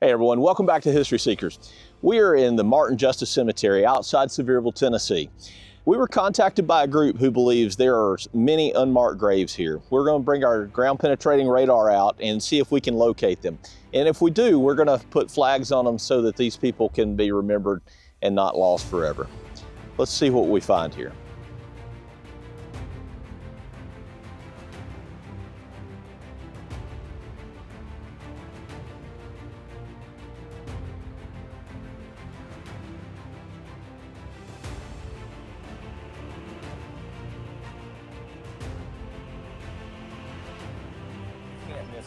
Hey everyone, welcome back to History Seekers. We are in the Martin Justus Cemetery outside Sevierville, Tennessee. We were contacted by a group who believes there are many unmarked graves here. We're going to bring our ground penetrating radar out and see if we can locate them. And if we do, we're going to put flags on them so that these people can be remembered and not lost forever. Let's see what we find here.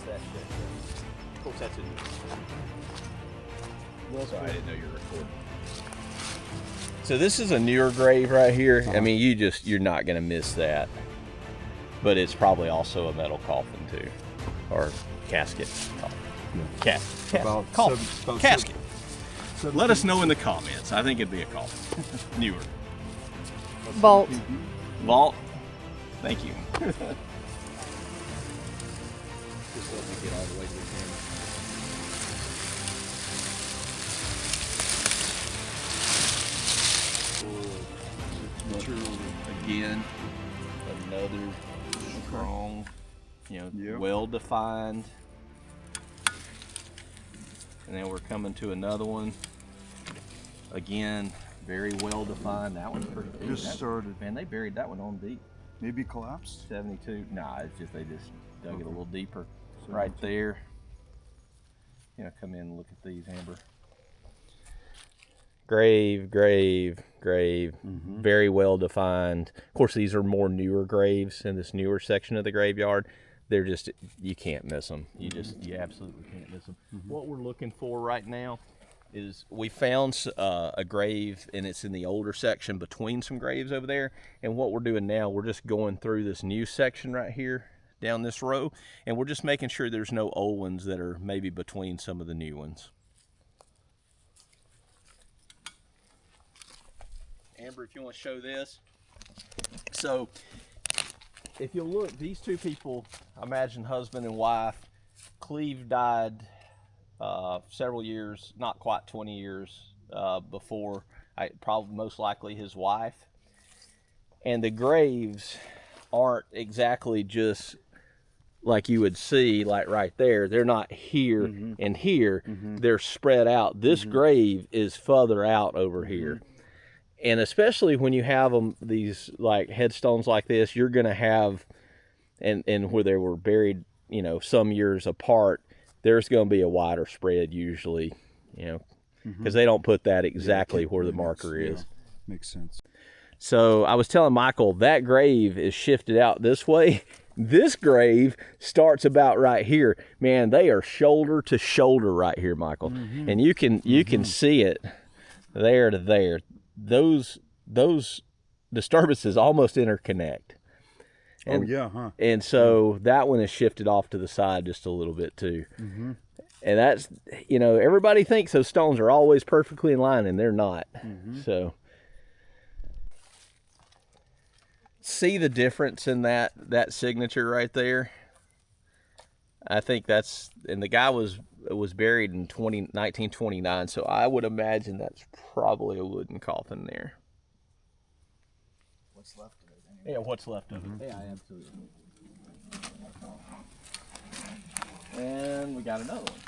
That shit. Of course, that's a new. Sorry, I didn't know you were recording. So this is a newer grave right here. I mean, you're not gonna miss that. But it's probably also a metal coffin too, or casket. Casket. Let us know in the comments. I think it'd be a coffin. Newer. Vault. Vault. Thank you. Just let me get all the way to the camera. Again, another strong, well-defined. And then we're coming to another one. Again, very well-defined. That one's pretty deep. Just started. Man, they buried that one on deep. Maybe collapsed? 72. Nah, it's just they just dug it a little deeper. Right there. Come in and look at these, Amber. Grave. Very well defined. Of course, these are more newer graves in this newer section of the graveyard. They're just, you can't miss them. You absolutely can't miss them. What we're looking for right now is we found a grave, and it's in the older section between some graves over there. And what we're doing now, we're just going through this new section right here down this row, and we're just making sure there's no old ones that are maybe between some of the new ones. Amber, if you want to show this. So if you'll look, these two people, I imagine husband and wife. Cleve died several years, not quite 20 years before, probably most likely his wife. And the graves aren't exactly just like you would see, like right there. They're not here and here. They're spread out. This grave is further out over here. And especially when you have them, these like headstones like this, you're going to have, and where they were buried, some years apart, there's going to be a wider spread usually, because they don't put that exactly where the marker is. Makes sense. So I was telling Michael, that grave is shifted out this way. This grave starts about right here. Man, they are shoulder to shoulder right here, Michael. And you can see it there to there. Those disturbances almost interconnect. And, And so that one is shifted off to the side just a little bit too. And that's, everybody thinks those stones are always perfectly in line, and they're not. So see the difference in that signature right there. I think that's, and the guy was buried in 1929, so I would imagine that's probably a wooden coffin there. What's left of it? Anyway. Yeah, what's left of it. Yeah, absolutely. And we got another one.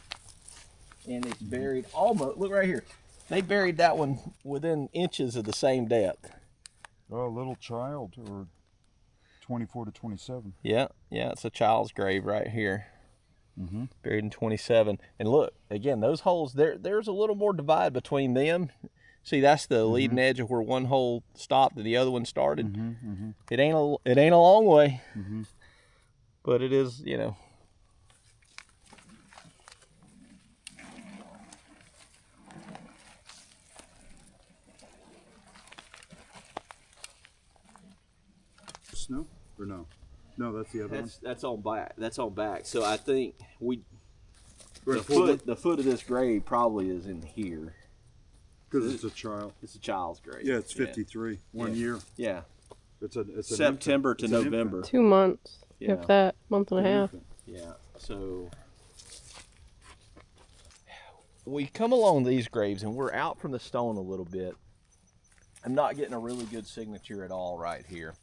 And it's buried almost, look right here. They buried that one within inches of the same depth. Oh, a little child, or 24 to 27. Yeah, it's a child's grave right here. Buried in 27. And look, again, those holes, there's a little more divide between them. See, that's the leading edge of where one hole stopped and the other one started. It ain't a long way, but it is, Snow or no? No, that's the other one. That's on back. That's on back. So I think the foot of this grave probably is in here. Because it's a child. It's a child's grave. Yeah, it's 53. 1 year. Yeah. It's September to November. 2 months, if that, month and a half. Yeah. So we come along these graves and we're out from the stone a little bit. I'm not getting a really good signature at all right here.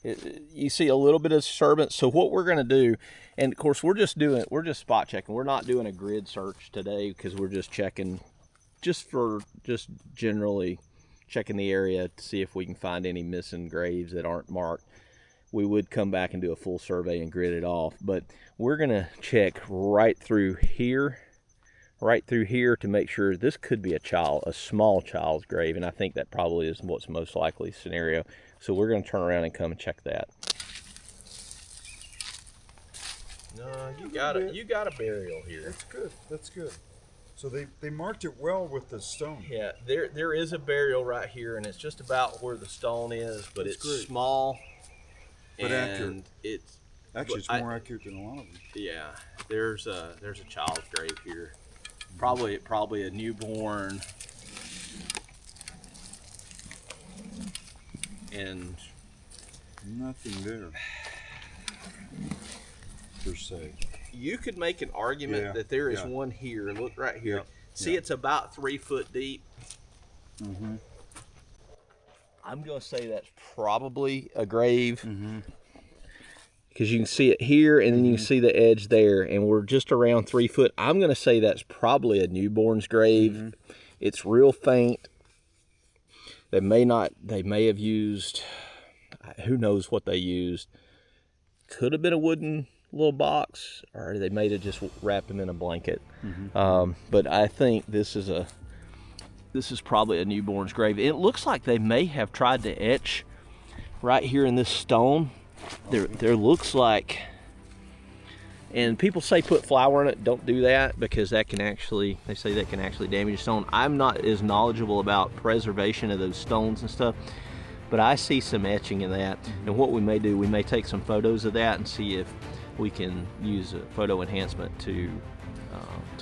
You see a little bit of disturbance. So what we're going to do, and of course we're just spot checking. We're not doing a grid search today because we're just checking, just generally checking the area to see if we can find any missing graves that aren't marked. We would come back and do a full survey and grid it off, but we're going to check right through here to make sure this could be a small child's grave, and I think that probably is what's most likely scenario. So we're going to turn around and come and check that. No, you got a burial here. That's good. That's good. So they marked it well with the stone. Yeah, there is a burial right here, and it's just about where the stone is, but That's it's great. Small. But accurate. It's more accurate than a lot of them. Yeah, there's a child's grave here, probably a newborn, and Nothing there, per se. you could make an argument that there is one here. Look right here. Yep. See, it's about 3 foot deep. Mm-hmm. I'm gonna say that's probably a grave. Mm-hmm. Because you can see it here, and then you can see the edge there, and we're just around 3 foot. I'm going to say that's probably a newborn's grave. Mm-hmm. It's real faint. They may have used, who knows what they used. Could have been a wooden little box, or they may have just wrapped him in a blanket. Mm-hmm. But I think this is probably a newborn's grave. It looks like they may have tried to etch right here in this stone. There looks like, and people say put flour in it. Don't do that, because they say that can actually damage the stone. I'm not as knowledgeable about preservation of those stones and stuff, but I see some etching in that. And what we may do, we may take some photos of that and see if we can use a photo enhancement to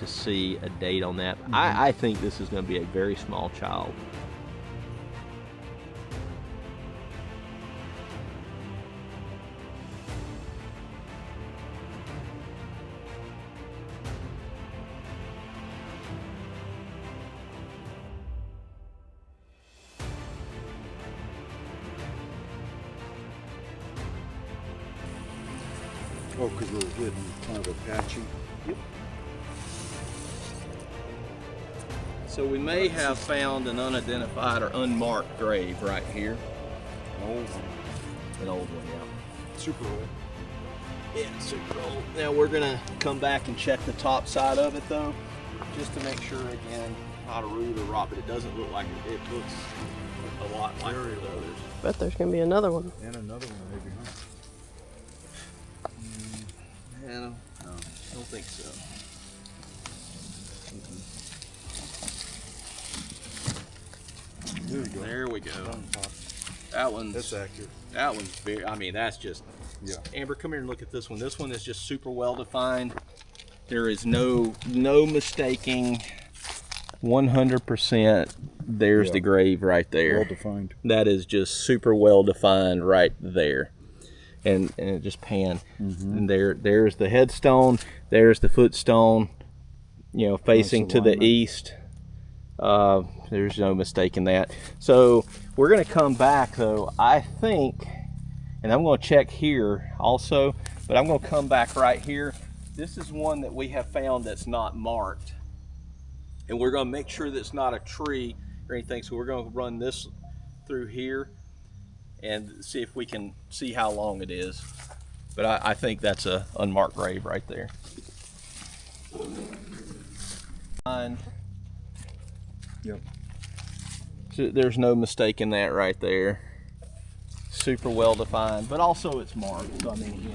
see a date on that. I think this is going to be a very small child. Oh, because we're hitting kind of Apache. Yep. So we may have found an unidentified or unmarked grave right here. An old one. An old one, yeah. Super old. Yeah, super old. Now we're gonna come back and check the top side of it though, just to make sure again, not a root or rot, but it doesn't look like it. It looks a lot like the others. Bet there's gonna be another one. And another one maybe, huh? No, I don't think so. There you go. There we go. On top. That one's That's accurate. That one's very. I mean, that's just. Yeah. Amber, come here and look at this one. This one is just super well defined. There is no mistaking. 100%. There's the grave right there. Well defined. That is just super well defined right there. And it just pan. And there's the headstone, there's the footstone, facing Nice to the alignment. east. There's no mistaking that. So we're going to come back though, I think, and I'm going to check here also, but I'm going to come back right here. This is one that we have found that's not marked, and we're going to make sure that it's not a tree or anything. So we're going to run this through here and see if we can see how long it is. But I think that's a unmarked grave right there. Yep. So there's no mistaking that right there. Super well defined, but also it's marked. So I mean,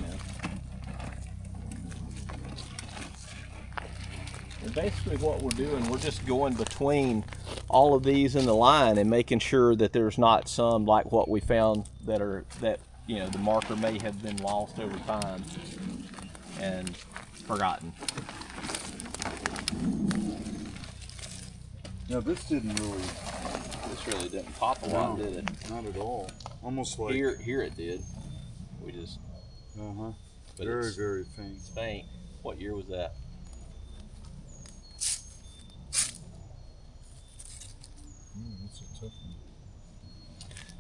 And basically what we're doing, we're just going between all of these in the line and making sure that there's not some like what we found that the marker may have been lost over time and forgotten. Now this didn't really. This really didn't pop a lot, did it? Not at all. Almost like. Here it did. We just. Uh-huh. But Very, very faint. It's faint. What year was that?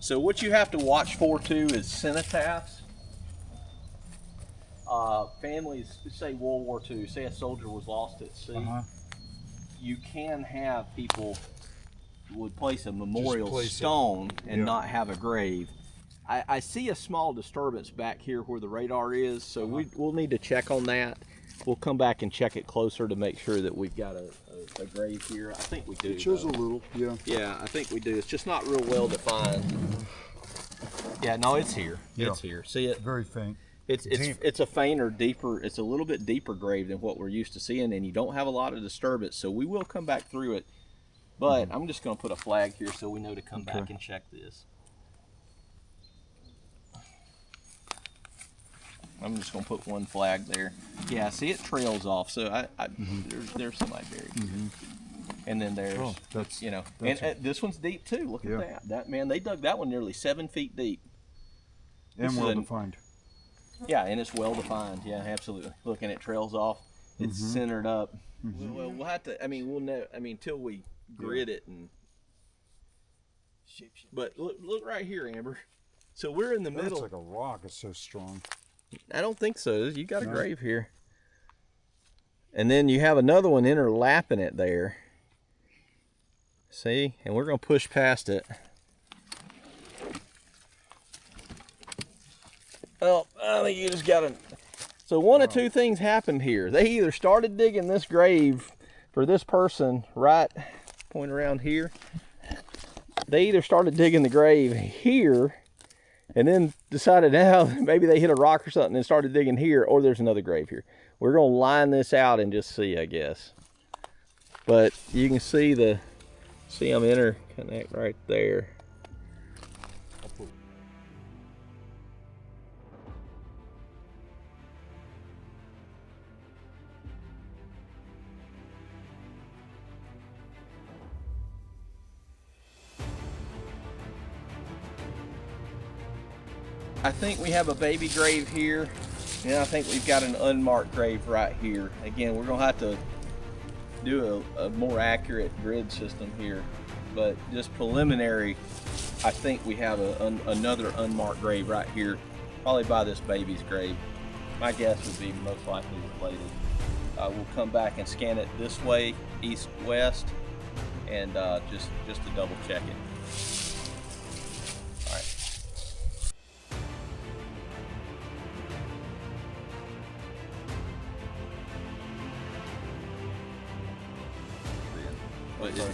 So what you have to watch for too is cenotaphs. Families, say World War II, say a soldier was lost at sea, you can have people would place a memorial stone and not have a grave. I see a small disturbance back here where the radar is, so we'll need to check on that. We'll come back and check it closer to make sure that we've got a grave here. I think we do. It shows a little, yeah. Yeah, I think we do. It's just not real well defined. Yeah, no, it's here. Yeah. It's here. See it? Very faint. It's a fainter, deeper. It's a little bit deeper grave than what we're used to seeing, and you don't have a lot of disturbance. So we will come back through it, but I'm just going to put a flag here so we know to come back and check this. I'm just going to put one flag there. Yeah, see, it trails off. So there's somebody buried. And then there's, that's, you know, that's and this one's deep too. Look at that. That man, they dug that one nearly 7 feet deep. And well defined. Yeah, and it's well defined. Yeah, absolutely. Look, and it trails off. It's centered up. Well, we'll have to. I mean, we'll know. I mean, till we grid it and. But look right here, Amber. So we're in the middle. It's like a rock. It's so strong. I don't think so. You got a grave here. And then you have another one interlapping it there. See? And we're going to push past it. Well, I think you just got to... So one of two things happened here. They either started digging this grave for this person right, point around here. They either started digging the grave here and then decided now maybe they hit a rock or something and started digging here, or there's another grave here. We're going to line this out and just see, I guess. But you can see them interconnect right there. I think we have a baby grave here, and I think we've got an unmarked grave right here. Again, we're gonna have to do a more accurate grid system here, but just preliminary, I think we have another unmarked grave right here, probably by this baby's grave. My guess would be most likely related. We'll come back and scan it this way, east-west, and just to double check it. All right.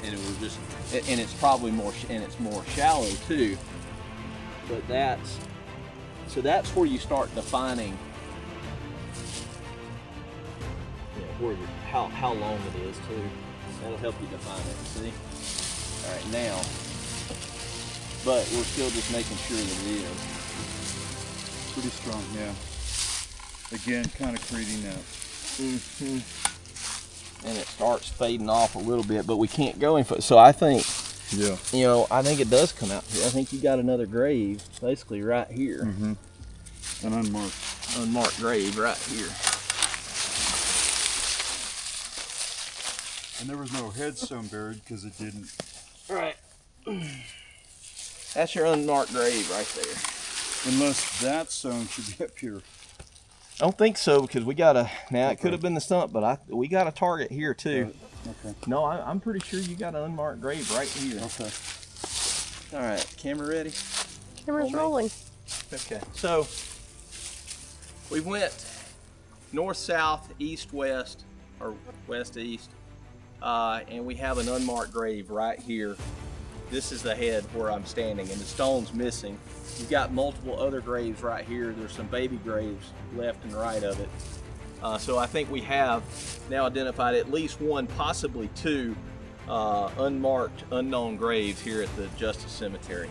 And it was just, and it's probably more, and it's more shallow too. But that's where you start defining, where how long it is too. That'll help you define it. See? All right, now, but we're still just making sure that it is Pretty strong, yeah. Again, kind of creating that. And it starts fading off a little bit, but we can't go any further. So I think, I think it does come out here. I think you got another grave, basically right here. An Unmarked grave right here. And there was no headstone buried because it didn't. Right. That's your unmarked grave right there. Unless that stone should be up here. I don't think so, because we got it could have been the stump, but we got a target here too. Okay. No, I'm pretty sure you got an unmarked grave right here. Okay. All right, camera ready? Camera's rolling. Okay, so we went north, south, east, west, or west, east, and we have an unmarked grave right here. This is the head where I'm standing, and the stone's missing. You've got multiple other graves right here. There's some baby graves left and right of it. So I think we have now identified at least one, possibly two, unmarked, unknown graves here at the Justus Cemetery.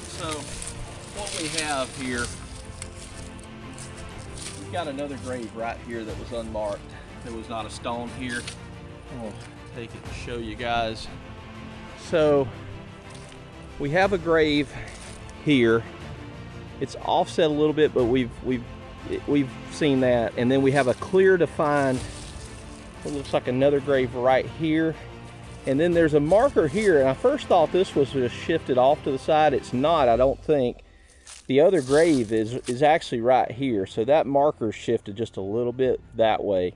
So what we have here, we've got another grave right here that was unmarked. There was not a stone here. I'll take it and show you guys. So we have a grave here. It's offset a little bit, but we've seen that. And then we have a clear defined, it looks like another grave right here. And then there's a marker here, and I first thought this was just shifted off to the side. It's not, I don't think. The other grave is actually right here. So that marker shifted just a little bit that way.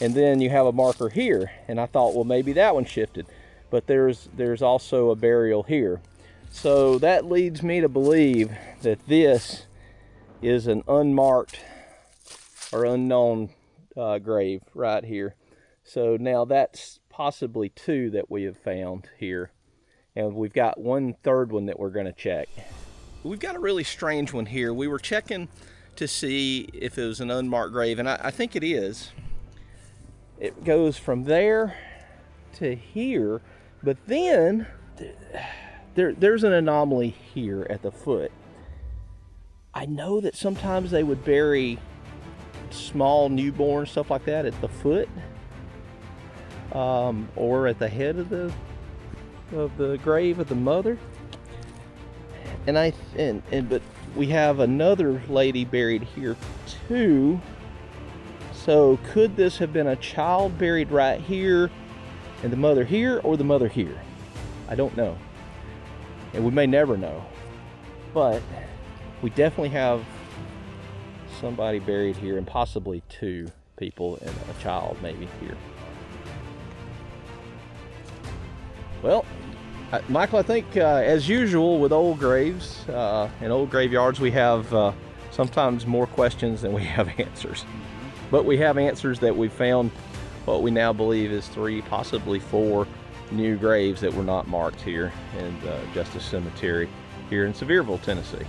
And then you have a marker here, and I thought, well, maybe that one shifted. But there's also a burial here. So that leads me to believe that this is an unmarked or unknown grave right here. So now that's possibly two that we have found here. And we've got one third one that we're going to check. We've got a really strange one here. We were checking to see if it was an unmarked grave, and I think it is. It goes from there to here, but then there's an anomaly here at the foot. I know that sometimes they would bury small newborn stuff like that at the foot, or at the head of the grave of the mother. But we have another lady buried here too. So could this have been a child buried right here and the mother here, or the mother here? I don't know. And we may never know. But we definitely have somebody buried here, and possibly two people and a child maybe here. Well, Michael, I think as usual with old graves and old graveyards, we have sometimes more questions than we have answers. But we have answers that we found what we now believe is 3, possibly 4 new graves that were not marked here in Justus Cemetery here in Sevierville, Tennessee.